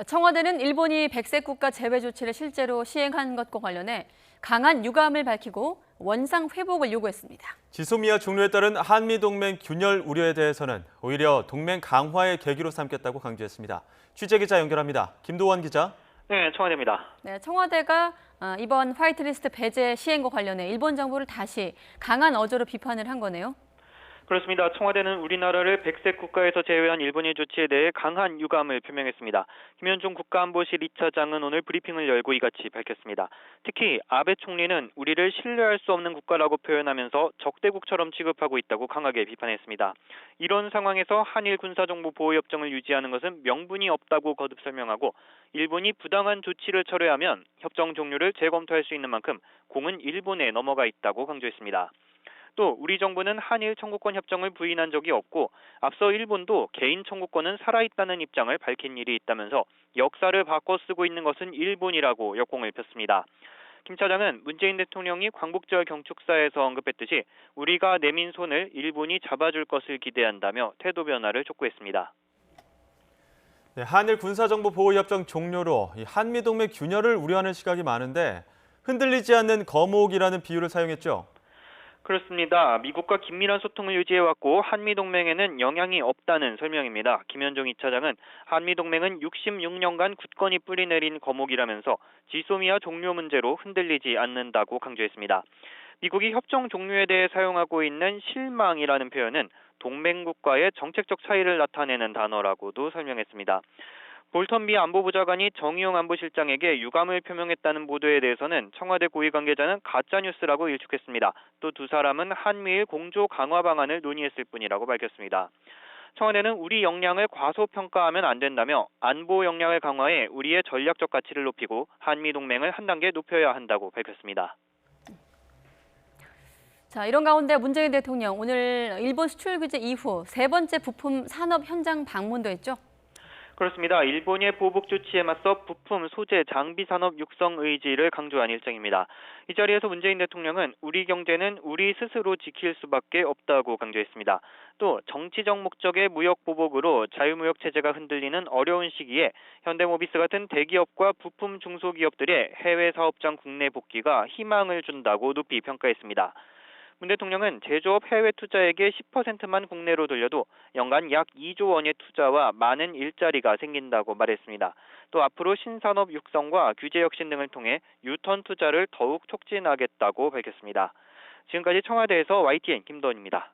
청와대는 일본이 백색 국가 제외 조치를 실제로 시행한 것과 관련해 강한 유감을 밝히고 원상 회복을 요구했습니다. 지소미아 종료에 따른 한미동맹 균열 우려에 대해서는 오히려 동맹 강화의 계기로 삼겠다고 강조했습니다. 취재기자 연결합니다. 김도원 기자. 네, 청와대입니다. 네, 청와대가 이번 화이트리스트 배제 시행과 관련해 일본 정부를 다시 강한 어조로 비판을 한 거네요. 그렇습니다. 청와대는 우리나라를 백색 국가에서 제외한 일본의 조치에 대해 강한 유감을 표명했습니다. 김현중 국가안보실 2차장은 오늘 브리핑을 열고 이같이 밝혔습니다. 특히 아베 총리는 우리를 신뢰할 수 없는 국가라고 표현하면서 적대국처럼 취급하고 있다고 강하게 비판했습니다. 이런 상황에서 한일 군사정보보호협정을 유지하는 것은 명분이 없다고 거듭 설명하고 일본이 부당한 조치를 철회하면 협정 종료를 재검토할 수 있는 만큼 공은 일본에 넘어가 있다고 강조했습니다. 또 우리 정부는 한일 청구권 협정을 부인한 적이 없고 앞서 일본도 개인 청구권은 살아있다는 입장을 밝힌 일이 있다면서 역사를 바꿔 쓰고 있는 것은 일본이라고 역공을 폈습니다. 김 차장은 문재인 대통령이 광복절 경축사에서 언급했듯이 우리가 내민 손을 일본이 잡아줄 것을 기대한다며 태도 변화를 촉구했습니다. 네, 한일 군사정보보호협정 종료로 한미동맹 균열을 우려하는 시각이 많은데 흔들리지 않는 거목이라는 비유를 사용했죠. 그렇습니다. 미국과 긴밀한 소통을 유지해왔고 한미동맹에는 영향이 없다는 설명입니다. 김현종 2차장은 한미동맹은 66년간 굳건히 뿌리내린 거목이라면서 지소미아 종료 문제로 흔들리지 않는다고 강조했습니다. 미국이 협정 종료에 대해 사용하고 있는 실망이라는 표현은 동맹국과의 정책적 차이를 나타내는 단어라고도 설명했습니다. 볼턴 미 안보보좌관이 정의용 안보실장에게 유감을 표명했다는 보도에 대해서는 청와대 고위 관계자는 가짜뉴스라고 일축했습니다. 또 두 사람은 한미일 공조 강화 방안을 논의했을 뿐이라고 밝혔습니다. 청와대는 우리 역량을 과소평가하면 안 된다며 안보 역량을 강화해 우리의 전략적 가치를 높이고 한미 동맹을 한 단계 높여야 한다고 밝혔습니다. 자, 이런 가운데 문재인 대통령 오늘 일본 수출 규제 이후 세 번째 부품 산업 현장 방문도 했죠. 그렇습니다. 일본의 보복 조치에 맞서 부품, 소재, 장비 산업 육성 의지를 강조한 일정입니다. 이 자리에서 문재인 대통령은 우리 경제는 우리 스스로 지킬 수밖에 없다고 강조했습니다. 또 정치적 목적의 무역 보복으로 자유무역 체제가 흔들리는 어려운 시기에 현대모비스 같은 대기업과 부품 중소기업들의 해외 사업장 국내 복귀가 희망을 준다고 높이 평가했습니다. 문 대통령은 제조업 해외 투자액의 10%만 국내로 돌려도 연간 약 2조 원의 투자와 많은 일자리가 생긴다고 말했습니다. 또 앞으로 신산업 육성과 규제 혁신 등을 통해 유턴 투자를 더욱 촉진하겠다고 밝혔습니다. 지금까지 청와대에서 YTN 김도원입니다.